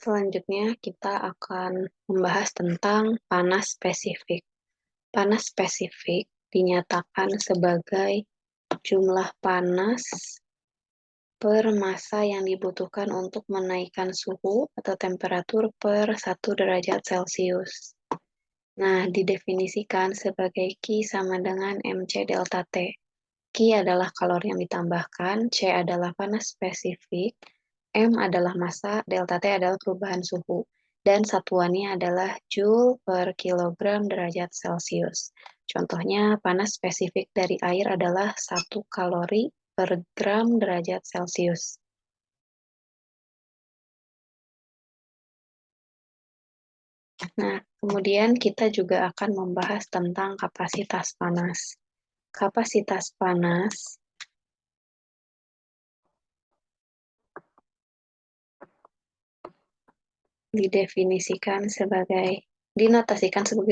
Selanjutnya, kita akan membahas tentang panas spesifik. Panas spesifik dinyatakan sebagai jumlah panas per massa yang dibutuhkan untuk menaikkan suhu atau temperatur per 1 derajat Celcius. Nah, didefinisikan sebagai Q sama dengan MC delta T. Q adalah kalori yang ditambahkan, C adalah panas spesifik, M adalah massa, delta T adalah perubahan suhu, dan satuannya adalah Joule per kilogram derajat Celcius. Contohnya, panas spesifik dari air adalah 1 kalori per gram derajat Celcius. Nah, kemudian kita juga akan membahas tentang kapasitas panas. Kapasitas panas dinotasikan sebagai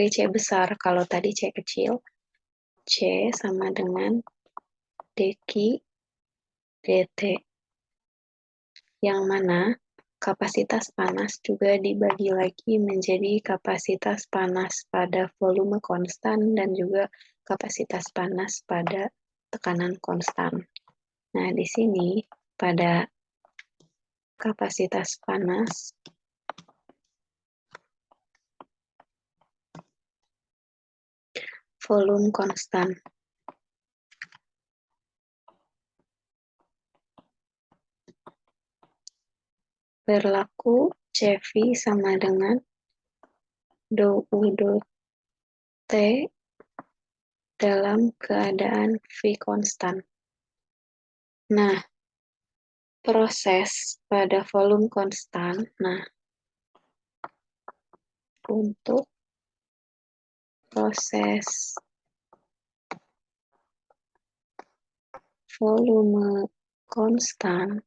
C besar. Kalau tadi C kecil, C sama dengan dq dt. Yang mana kapasitas panas juga dibagi lagi menjadi kapasitas panas pada volume konstan dan juga kapasitas panas pada tekanan konstan. Nah, di sini pada kapasitas panas volume konstan berlaku CV sama dengan dou dot T dalam keadaan V konstan. Nah, proses pada volume konstan, untuk proses volume konstan,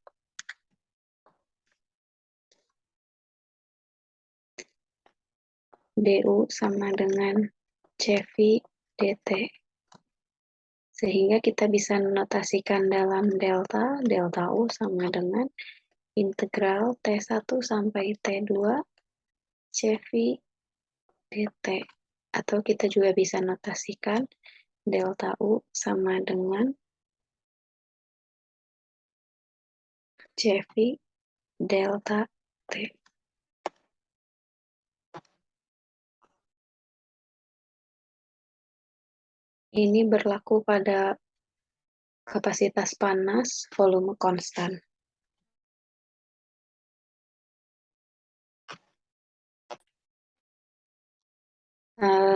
du sama dengan CV dt. Sehingga kita bisa menotasikan dalam delta, delta U sama dengan integral T1 sampai T2 CV dt. Atau kita juga bisa notasikan delta U sama dengan CV delta T. Ini berlaku pada kapasitas panas volume konstan.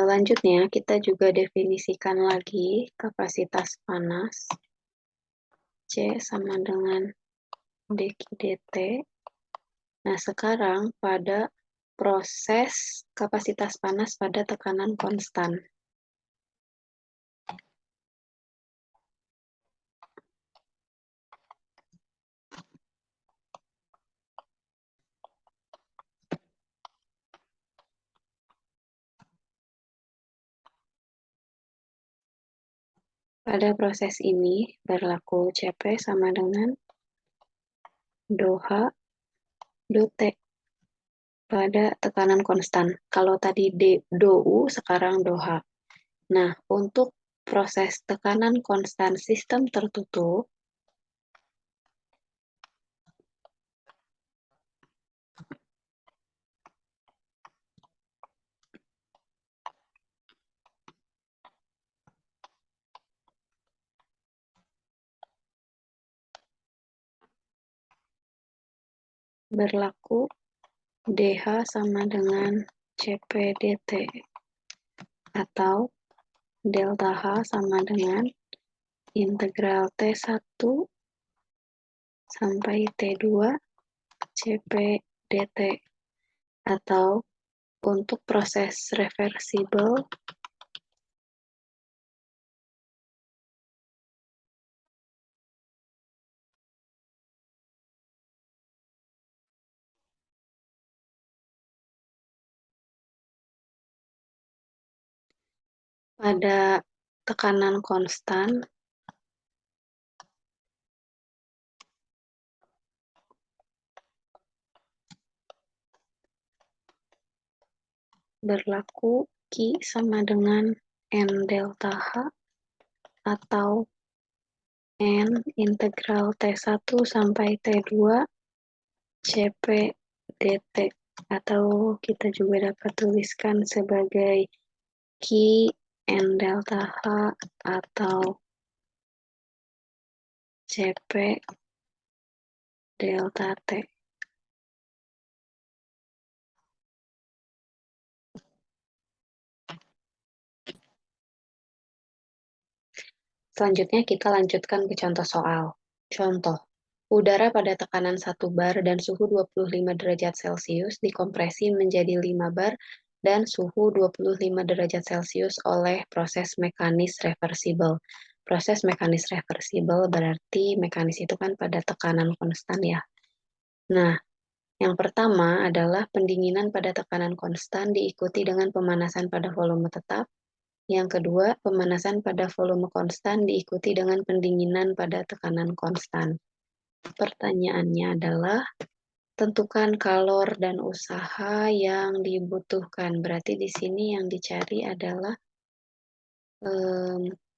Lanjutnya, kita juga definisikan lagi kapasitas panas C sama dengan dq dt. Nah, sekarang pada proses kapasitas panas pada tekanan konstan. Pada proses ini berlaku Cp sama dengan dou H dou T pada tekanan konstan. Kalau tadi dou U, sekarang dou H. Nah, untuk proses tekanan konstan sistem tertutup, berlaku dH sama dengan Cp dt atau delta H sama dengan integral T1 sampai T2 Cp dt, atau untuk proses reversibel pada tekanan konstan berlaku Q sama dengan N delta H atau N integral T1 sampai T2 CP dt, atau kita juga dapat tuliskan sebagai Q N delta H atau CP delta T. Selanjutnya kita lanjutkan ke contoh soal. Contoh, udara pada tekanan 1 bar dan suhu 25 derajat Celcius dikompresi menjadi 5 bar dan suhu 25 derajat Celcius oleh proses mekanis reversibel. Proses mekanis reversibel berarti mekanis itu kan pada tekanan konstan ya. Nah, yang pertama adalah pendinginan pada tekanan konstan diikuti dengan pemanasan pada volume tetap. Yang kedua, pemanasan pada volume konstan diikuti dengan pendinginan pada tekanan konstan. Pertanyaannya adalah, tentukan kalor dan usaha yang dibutuhkan. Berarti di sini yang dicari adalah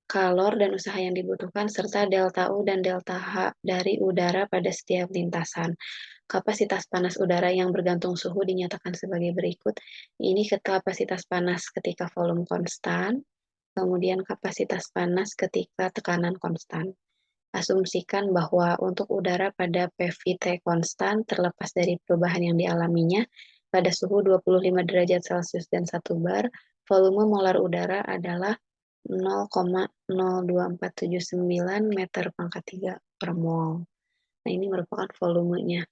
kalor dan usaha yang dibutuhkan serta delta U dan delta H dari udara pada setiap lintasan. Kapasitas panas udara yang bergantung suhu dinyatakan sebagai berikut. Ini kapasitas panas ketika volume konstan, kemudian kapasitas panas ketika tekanan konstan. Asumsikan bahwa untuk udara pada PVT konstan terlepas dari perubahan yang dialaminya pada suhu 25 derajat Celcius dan 1 bar, volume molar udara adalah 0,02479 meter pangkat 3 per mol. Nah, ini merupakan volumenya.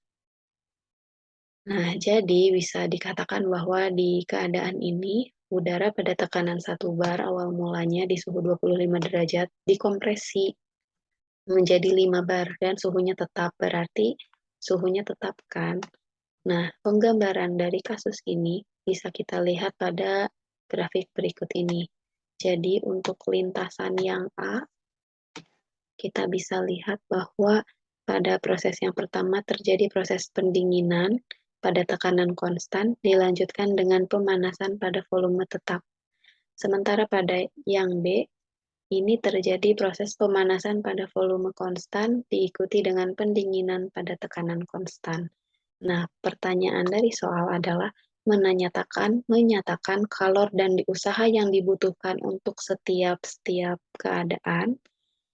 Nah, jadi bisa dikatakan bahwa di keadaan ini, udara pada tekanan 1 bar awal mulanya di suhu 25 derajat dikompresi menjadi 5 bar dan suhunya tetap, berarti suhunya tetap kan. Nah, penggambaran dari kasus ini bisa kita lihat pada grafik berikut ini. Jadi untuk lintasan yang A, kita bisa lihat bahwa pada proses yang pertama terjadi proses pendinginan pada tekanan konstan dilanjutkan dengan pemanasan pada volume tetap. Sementara pada yang B, ini terjadi proses pemanasan pada volume konstan diikuti dengan pendinginan pada tekanan konstan. Nah, pertanyaan dari soal adalah menyatakan kalor dan usaha yang dibutuhkan untuk setiap keadaan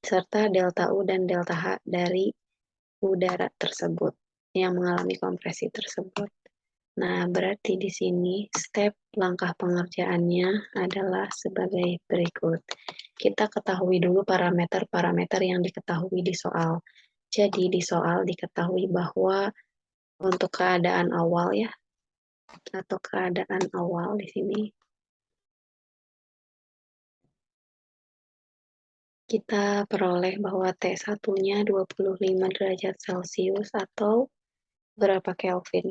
serta delta U dan delta H dari udara tersebut yang mengalami kompresi tersebut. Nah, berarti di sini step langkah pengerjaannya adalah sebagai berikut. Kita ketahui dulu parameter-parameter yang diketahui di soal. Jadi di soal diketahui bahwa untuk keadaan awal ya, atau keadaan awal di sini, kita peroleh bahwa T1-nya 25 derajat Celcius atau berapa Kelvin?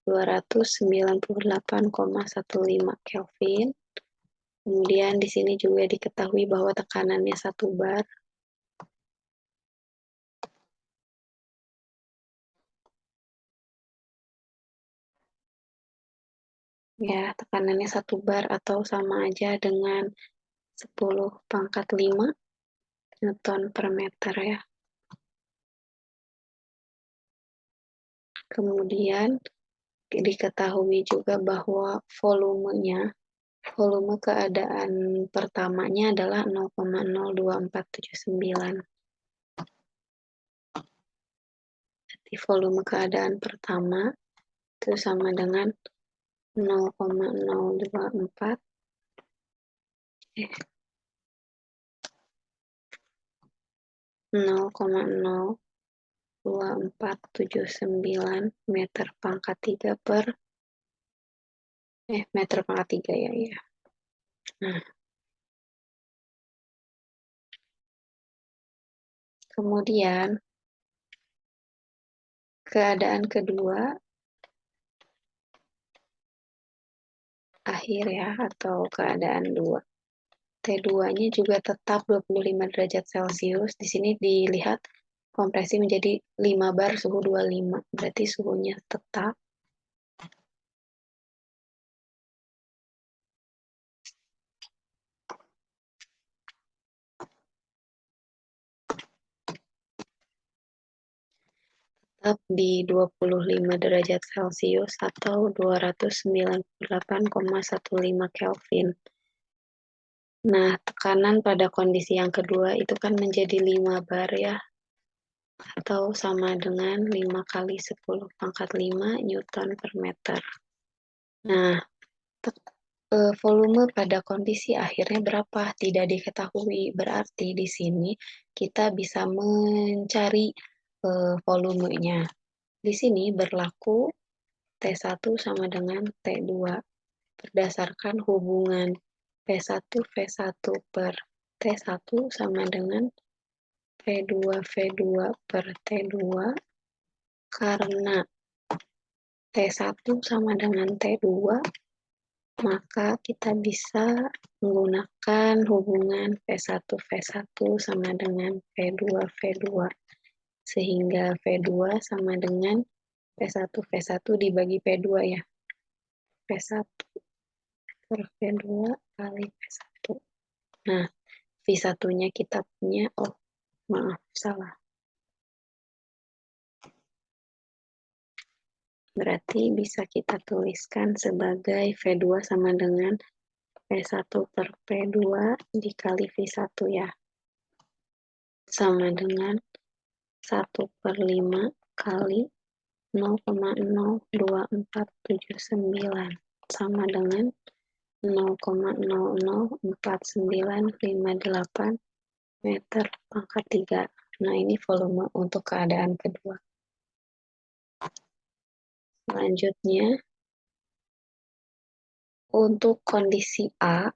298,15 Kelvin. Kemudian di sini juga diketahui bahwa tekanannya 1 bar. Ya, tekanannya 1 bar atau sama aja dengan 10 pangkat 5 Newton per meter ya. Kemudian diketahui juga bahwa volume keadaan pertamanya adalah 0,02479. Jadi volume keadaan pertama itu sama dengan 0,024 0,02479 meter pangkat 3 per meter pangkat 3 ya. Nah, kemudian keadaan kedua akhir ya, atau keadaan 2. T2-nya juga tetap 25 derajat Celcius. Di sini dilihat kompresi menjadi 5 bar suhu 25. Berarti suhunya tetap. tetap di 25 derajat Celcius atau 298,15 Kelvin. Nah, tekanan pada kondisi yang kedua itu kan menjadi 5 bar ya, atau sama dengan 5 kali 10 pangkat 5 Newton per meter. Nah, volume pada kondisi akhirnya berapa? Tidak diketahui. Berarti di sini kita bisa mencari volumenya. Di sini berlaku T1 sama dengan T2 berdasarkan hubungan P1 V1 per T1 sama dengan V2 V2 per T2 karena T1 sama dengan T2 maka kita bisa menggunakan hubungan V1 V1 sama dengan V2 V2 sehingga V2 sama dengan V1 V1 dibagi P2 ya. V1 per V2 kali V1. Nah, V1-nya kita punya, oh maaf, salah. Berarti bisa kita tuliskan sebagai V2 sama dengan V1 per P2 dikali V1 ya. Sama dengan 1 per 5 kali 0,02479 sama dengan 0,004958 meter pangkat 3. Nah, ini volume untuk keadaan kedua. Selanjutnya, untuk kondisi A,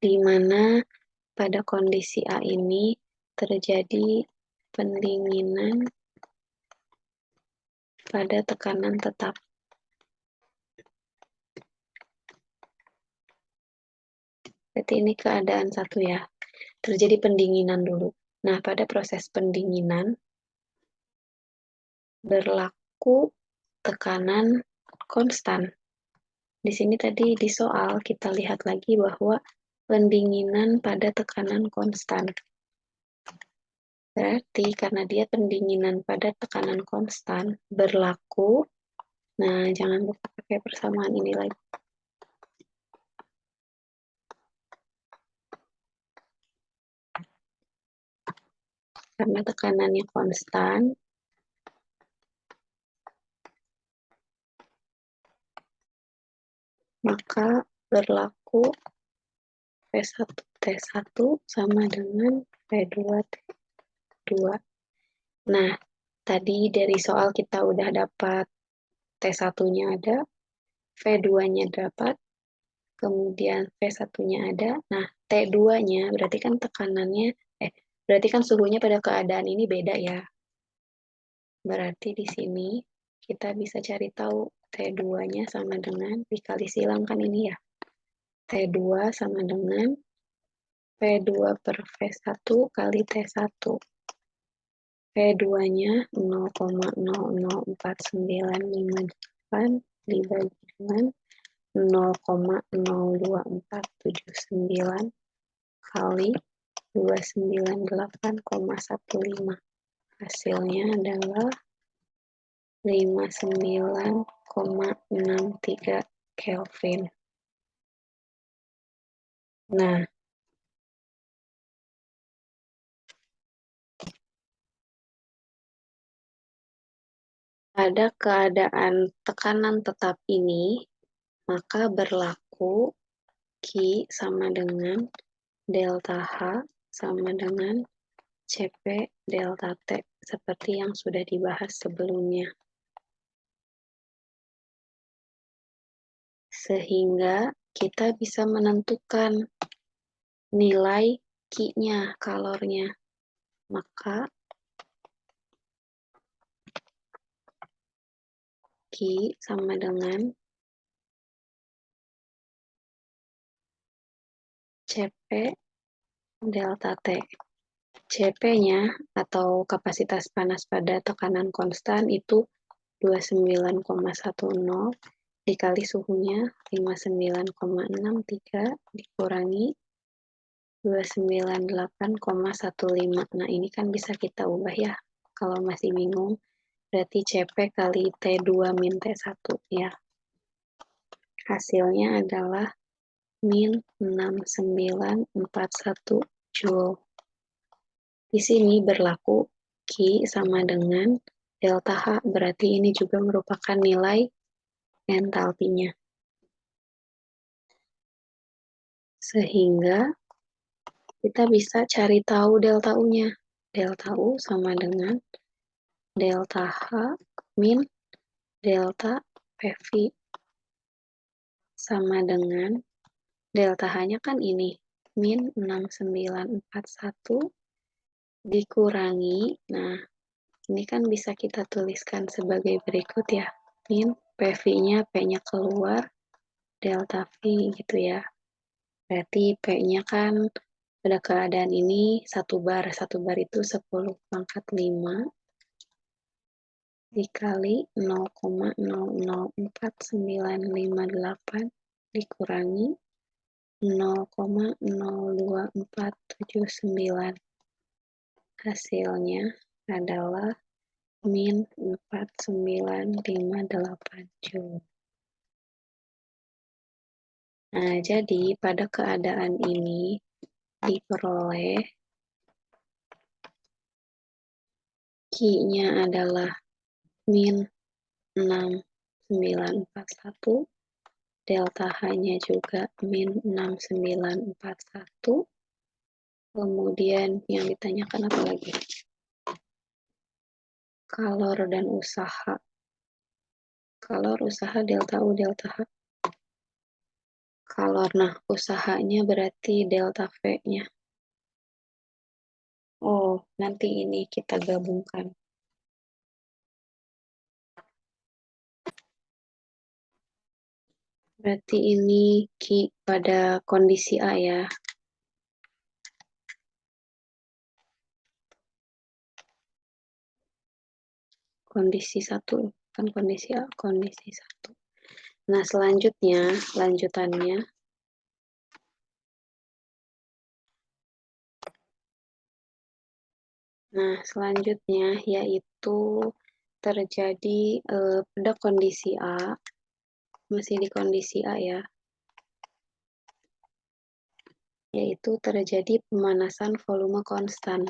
di mana pada kondisi A ini terjadi pendinginan pada tekanan tetap. Berarti ini keadaan satu ya. Terjadi pendinginan dulu. Nah, pada proses pendinginan berlaku tekanan konstan. Di sini tadi di soal kita lihat lagi bahwa pendinginan pada tekanan konstan. Berarti karena dia pendinginan pada tekanan konstan berlaku, nah jangan lupa pakai persamaan ini lagi. Karena tekanannya konstan, maka berlaku P1 T1 sama dengan P2 T2. Nah, tadi dari soal kita udah dapat T1-nya ada, V2-nya dapat, kemudian V1-nya ada. Nah, T2-nya berarti kan tekanannya, berarti kan suhunya pada keadaan ini beda ya. Berarti di sini kita bisa cari tahu T2-nya sama dengan, dikali silang kan ini ya. T2 sama dengan P2 per V1 kali T1. P2-nya 0,00498 dibagi dengan 0,02479 kali 298,15. Hasilnya adalah 59,63 Kelvin. Nah, pada keadaan tekanan tetap ini, maka berlaku Q sama dengan delta H sama dengan CP delta T, seperti yang sudah dibahas sebelumnya. Sehingga kita bisa menentukan nilai Q-nya, kalornya. Maka Q sama dengan CP delta T. CP-nya atau kapasitas panas pada tekanan konstan itu 29,10 dikali suhunya 59,63 dikurangi 298,15. Nah, ini kan bisa kita ubah ya. Kalau masih bingung, berarti CP kali T2 min T1 ya. Hasilnya adalah min 6941 Joule. Di sini berlaku Q sama dengan delta H, berarti ini juga merupakan nilai entalpinya. Sehingga kita bisa cari tahu delta U-nya. Delta U sama dengan delta H min delta PV. Sama dengan delta H-nya kan ini, min 6941 dikurangi, nah ini kan bisa kita tuliskan sebagai berikut ya, min PV-nya, P-nya keluar, delta V gitu ya. Berarti P-nya kan pada keadaan ini 1 bar itu 10⁵ dikali 0,004958 dikurangi 0,02479. Hasilnya adalah min 4958 Joule. Nah, jadi pada keadaan ini diperoleh Q-nya adalah min 6941, delta H-nya juga min 6941, kemudian yang ditanyakan apa lagi? Kalor dan usaha. Kalor, usaha, delta U, delta H. Kalor, nah usahanya berarti delta V-nya. Oh, nanti ini kita gabungkan. Berarti ini Q pada kondisi A ya. Kondisi 1, kan kondisi A, kondisi 1. Nah, selanjutnya, lanjutannya. Nah, selanjutnya yaitu terjadi pada kondisi A, masih di kondisi A ya, yaitu terjadi pemanasan volume konstan.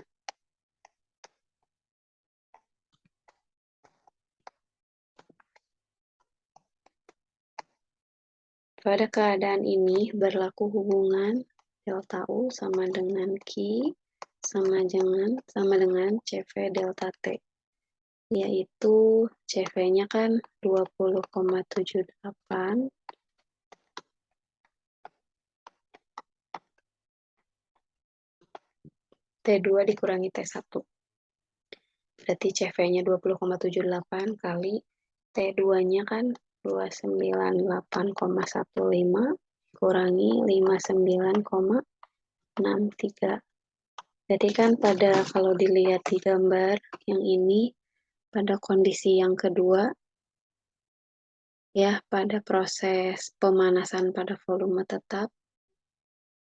Pada keadaan ini berlaku hubungan delta U sama dengan Q sama dengan CV delta T, yaitu CV-nya kan 20,78 T2 dikurangi T1. Berarti CV-nya 20,78 kali T2-nya kan 298,15 kurangi 59,63. Jadi kan kalau dilihat di gambar yang ini, pada kondisi yang kedua, ya pada proses pemanasan pada volume tetap.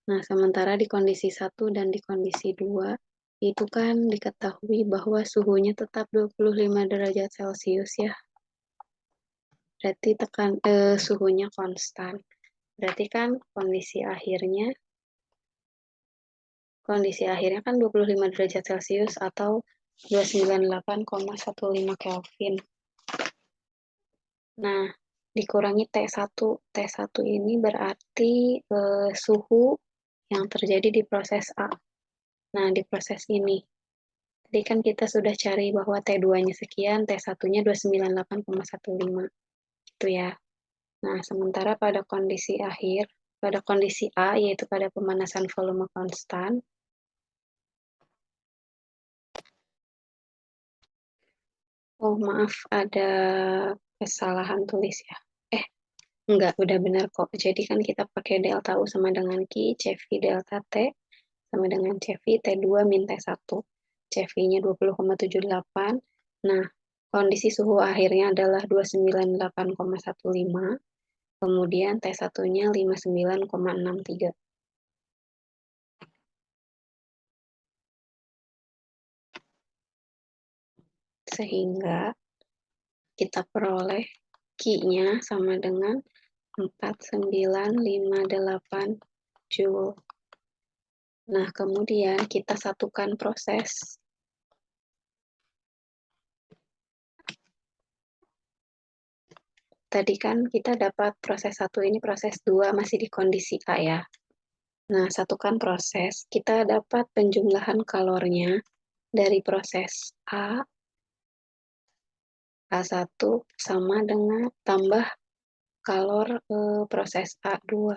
Nah, sementara di kondisi 1 dan di kondisi 2, itu kan diketahui bahwa suhunya tetap 25 derajat Celcius ya. Berarti suhunya konstan. Berarti kan kondisi akhirnya kan 25 derajat Celcius atau 298,15 Kelvin. Nah, dikurangi T1. T1 ini berarti suhu yang terjadi di proses A. Nah, di proses ini. Tadi kan kita sudah cari bahwa T2-nya sekian, T1-nya 298,15. Gitu ya. Nah, sementara pada kondisi akhir, pada kondisi A, yaitu pada pemanasan volume konstan, oh maaf, ada kesalahan tulis ya. Enggak, udah benar kok. Jadi kan kita pakai delta U sama dengan Q, CV delta T, sama dengan CV T2 min T1. CV-nya 20,78. Nah, kondisi suhu akhirnya adalah 298,15. Kemudian T1-nya 59,63. Sehingga kita peroleh Q-nya sama dengan 4958 Joule. Nah, kemudian kita satukan proses. Tadi kan kita dapat proses 1 ini, proses 2 masih di kondisi A ya. Nah, satukan proses, kita dapat penjumlahan kalornya dari proses A1 sama dengan tambah kalor proses A2.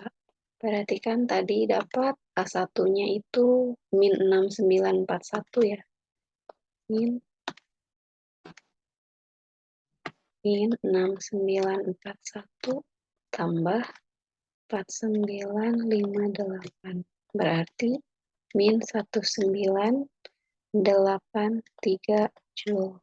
Berarti kan tadi dapat A1-nya itu min 6941 ya. Min 6941 tambah 4958. Berarti min 1983 Joule.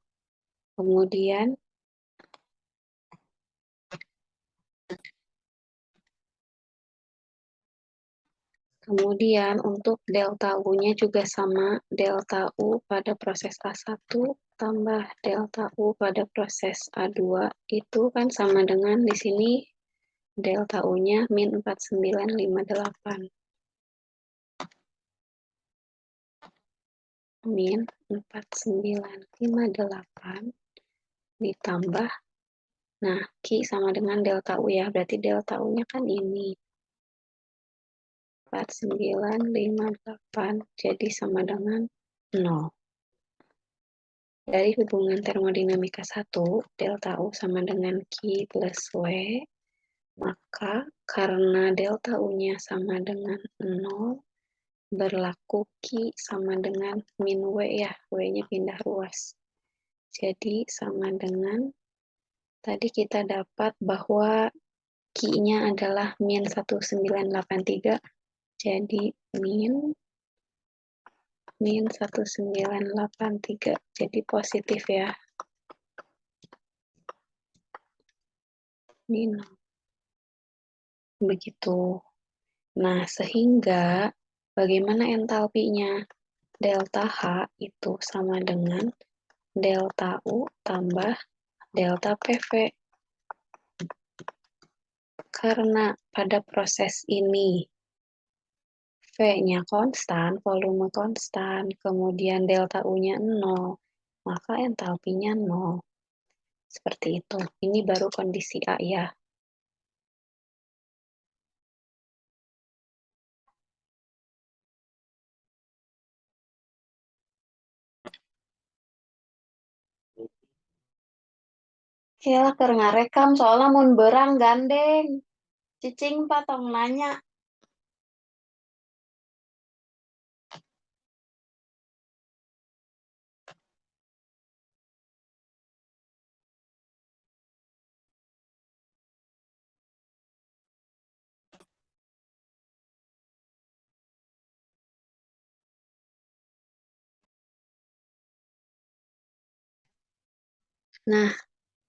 Kemudian untuk delta U-nya juga sama, delta U pada proses A1 tambah delta U pada proses A2 itu kan sama dengan di sini delta U-nya min 4958. Min 4958 ditambah, nah Q sama dengan delta U ya, berarti delta U-nya kan ini. 4958 jadi sama dengan 0. Dari hubungan termodinamika 1, delta U sama dengan Q plus W, maka karena delta U-nya sama dengan 0, berlaku Q sama dengan min W ya, W-nya pindah ruas. Jadi sama dengan, tadi kita dapat bahwa Q-nya adalah min 1983, jadi min 1983, jadi positif ya. Min. Begitu. Nah, sehingga bagaimana entalpinya? Delta H itu sama dengan delta U tambah delta PV. Karena pada proses ini V-nya konstan, volume konstan, kemudian delta U-nya 0, maka entalpinya 0. Seperti itu. Ini baru kondisi A ya. Ya, keur ngarekam soalnya mun berang gandeng. Cicing patong nanya. Nah,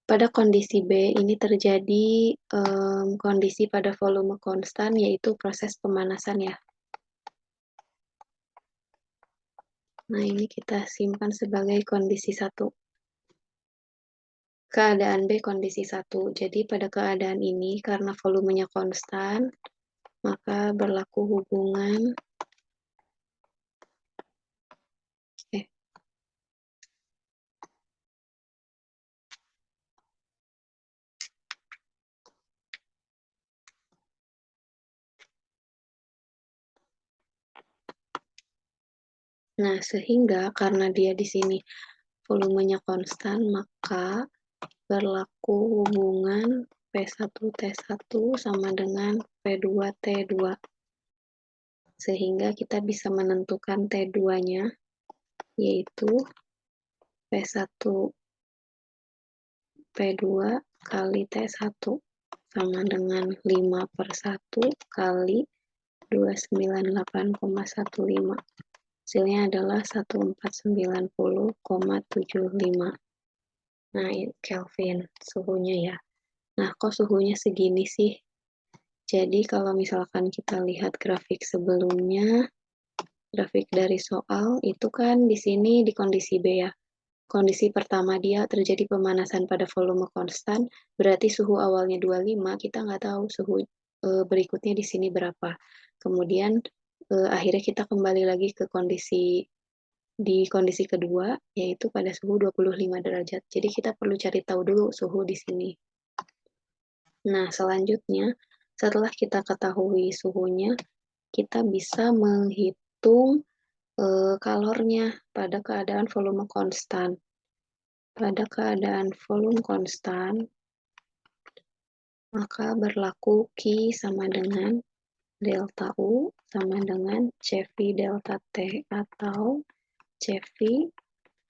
pada kondisi B ini terjadi kondisi pada volume konstan, yaitu proses pemanasan ya. Nah, ini kita simpan sebagai kondisi 1. Keadaan B kondisi 1. Jadi pada keadaan ini, karena volumenya konstan, maka berlaku hubungan Nah, sehingga karena dia di sini volumenya konstan, maka berlaku hubungan P1T1 sama dengan P2T2. Sehingga kita bisa menentukan T2-nya, yaitu P1P2 kali T1 sama dengan 5/1 kali 298,15. Hasilnya adalah 1490,75. Nah, Kelvin suhunya ya. Nah, kok suhunya segini sih? Jadi kalau misalkan kita lihat grafik sebelumnya, grafik dari soal itu kan di sini di kondisi B ya. kondisi pertama dia terjadi pemanasan pada volume konstan, berarti suhu awalnya 25, kita nggak tahu suhu berikutnya di sini berapa. Kemudian akhirnya kita kembali lagi ke kondisi kedua, yaitu pada suhu 25 derajat. Jadi kita perlu cari tahu dulu suhu di sini. Nah, selanjutnya, setelah kita ketahui suhunya, kita bisa menghitung kalornya pada keadaan volume konstan. Pada keadaan volume konstan, maka berlaku Q sama dengan delta U sama dengan CV delta T atau CV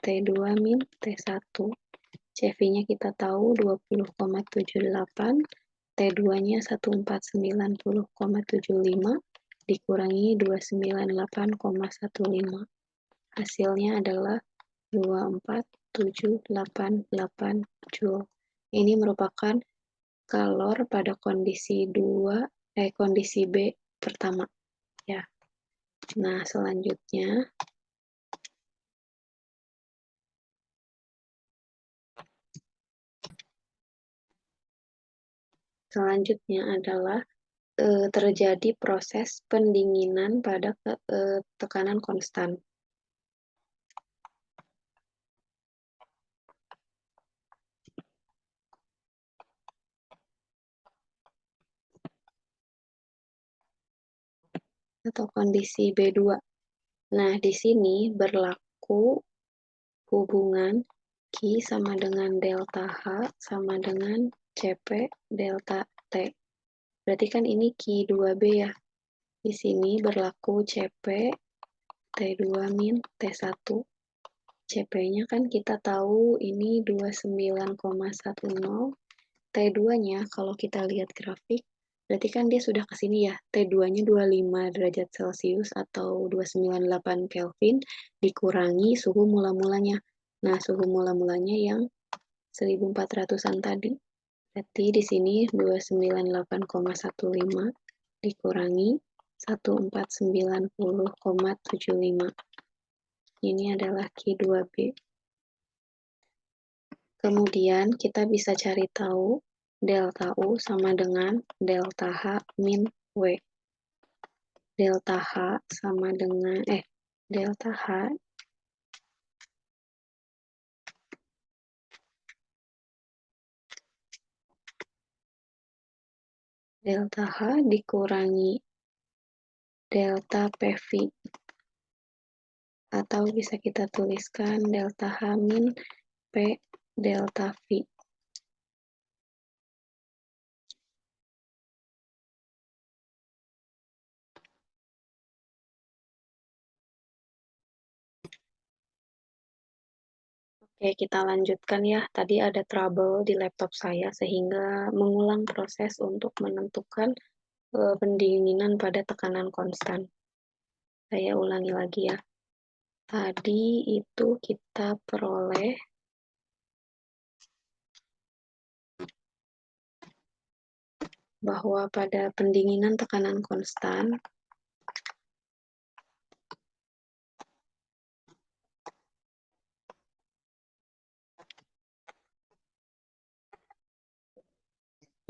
T2 min T1. CV-nya kita tahu 20,78, T2-nya 1490,75 dikurangi 298,15. Hasilnya adalah 24788 Joule. Ini merupakan kalor pada kondisi B pertama ya. Nah, selanjutnya adalah terjadi proses pendinginan pada tekanan konstan. Atau kondisi B2. Nah, di sini berlaku hubungan Q sama dengan delta H sama dengan CP delta T. Berarti kan ini Q2B ya. Di sini berlaku CP T2 min T1. CP-nya kan kita tahu ini 29,10. T2-nya kalau kita lihat grafik, berarti kan dia sudah ke sini ya. T2-nya 25 derajat Celcius atau 298 Kelvin dikurangi suhu mula-mulanya. Nah, suhu mula-mulanya yang 1400-an tadi. Berarti di sini 298,15 dikurangi 1490,75. Ini adalah Q2B. Kemudian kita bisa cari tahu delta U sama dengan delta H min W. Delta H sama dengan delta H dikurangi delta PV, atau bisa kita tuliskan delta H min P delta V. Oke, kita lanjutkan ya. Tadi ada trouble di laptop saya sehingga mengulang proses untuk menentukan pendinginan pada tekanan konstan. Saya ulangi lagi ya. Tadi itu kita peroleh bahwa pada pendinginan tekanan konstan,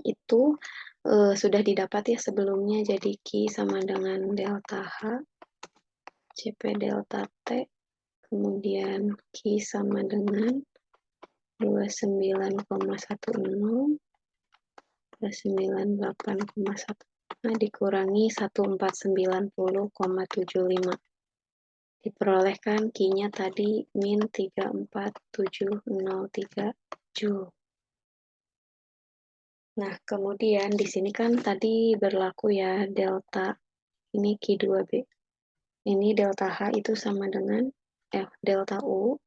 itu sudah didapat ya sebelumnya, jadi Q sama dengan delta H, CP delta T, kemudian Q sama dengan 29,10, 298,1, nah, dikurangi 1490,75. Diperolehkan Q-nya tadi min 34703 Joule. Nah, kemudian di sini kan tadi berlaku ya delta, ini Q2B. Ini delta H itu sama dengan delta U.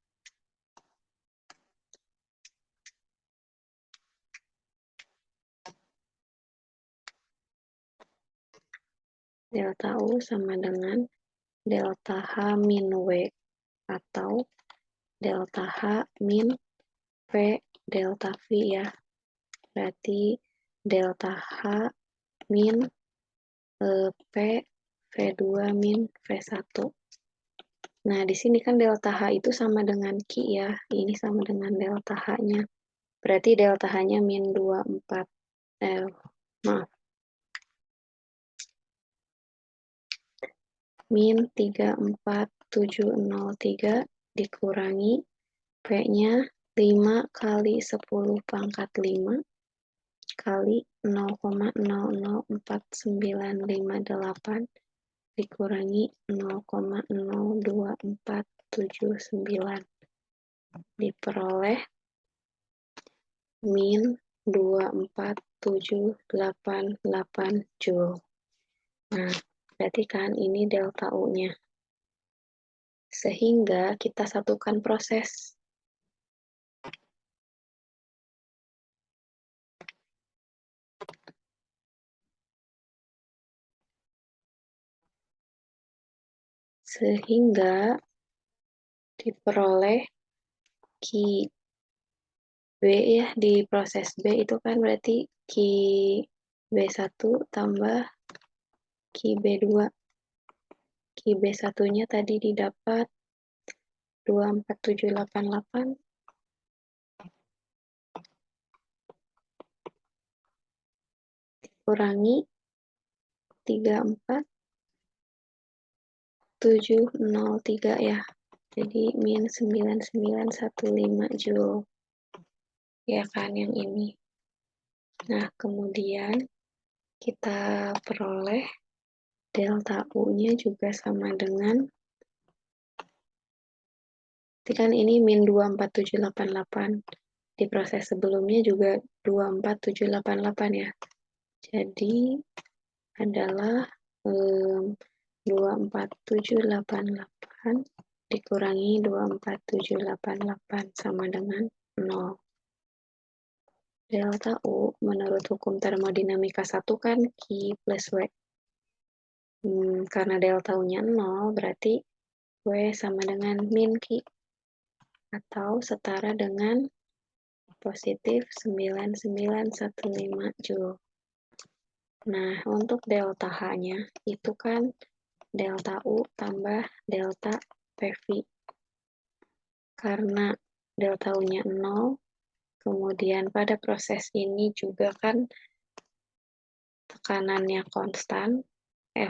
Delta U sama dengan delta H min W atau delta H min P delta V ya. Berarti delta H min P V2 min V1. Nah, di sini kan delta H itu sama dengan Q ya. Ini sama dengan delta H-nya. Berarti delta H-nya min 24. Maaf. Min 34703 dikurangi P-nya 5 kali 10 pangkat 5 kali 0,004958 dikurangi 0,02479 diperoleh min 24788 Joule. Nah, berarti kan ini delta U-nya. Sehingga kita satukan proses. Sehingga diperoleh Ki B ya, di proses B itu kan berarti Ki B1 tambah Ki B2. Ki B1-nya tadi didapat 24788 kurangi 34703 ya. Jadi min 9915 Joule. Ya kan yang ini. Nah, kemudian kita peroleh delta U-nya juga sama dengan, kan ini min 24788. Di proses sebelumnya juga 24788 ya. Jadi adalah 24788 dikurangi 24788 sama dengan 0. Delta U menurut hukum termodinamika 1 kan Q plus W. Karena delta U-nya 0, berarti W sama dengan min Q. Atau setara dengan positif 9915 Joule. Nah, untuk delta H-nya itu kan delta U tambah delta PV. Karena delta U-nya 0, kemudian pada proses ini juga kan tekanannya konstan,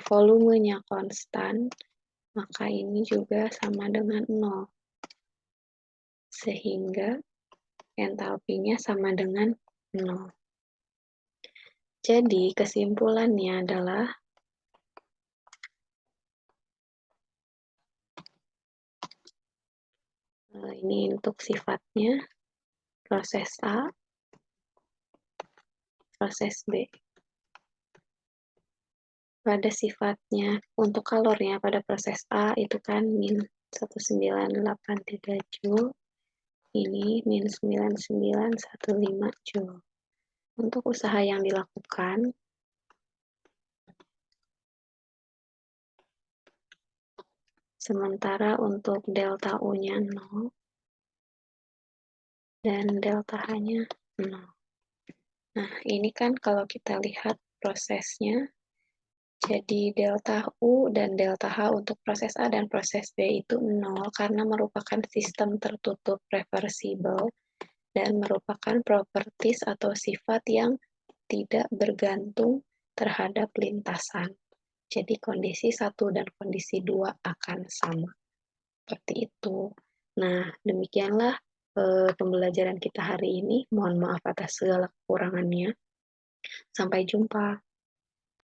volumenya konstan, maka ini juga sama dengan 0. Sehingga entalpinya sama dengan 0. Jadi kesimpulannya adalah ini untuk sifatnya, proses A, proses B. Pada sifatnya, untuk kalornya pada proses A itu kan min 1983 Joule, ini min 9915 Joule. Untuk usaha yang dilakukan, sementara untuk delta U-nya 0 dan delta H-nya 0. Nah, ini kan kalau kita lihat prosesnya, jadi delta U dan delta H untuk proses A dan proses B itu 0 karena merupakan sistem tertutup reversible dan merupakan properties atau sifat yang tidak bergantung terhadap lintasan. Jadi kondisi 1 dan kondisi 2 akan sama. Seperti itu. Nah, demikianlah pembelajaran kita hari ini. Mohon maaf atas segala kekurangannya. Sampai jumpa.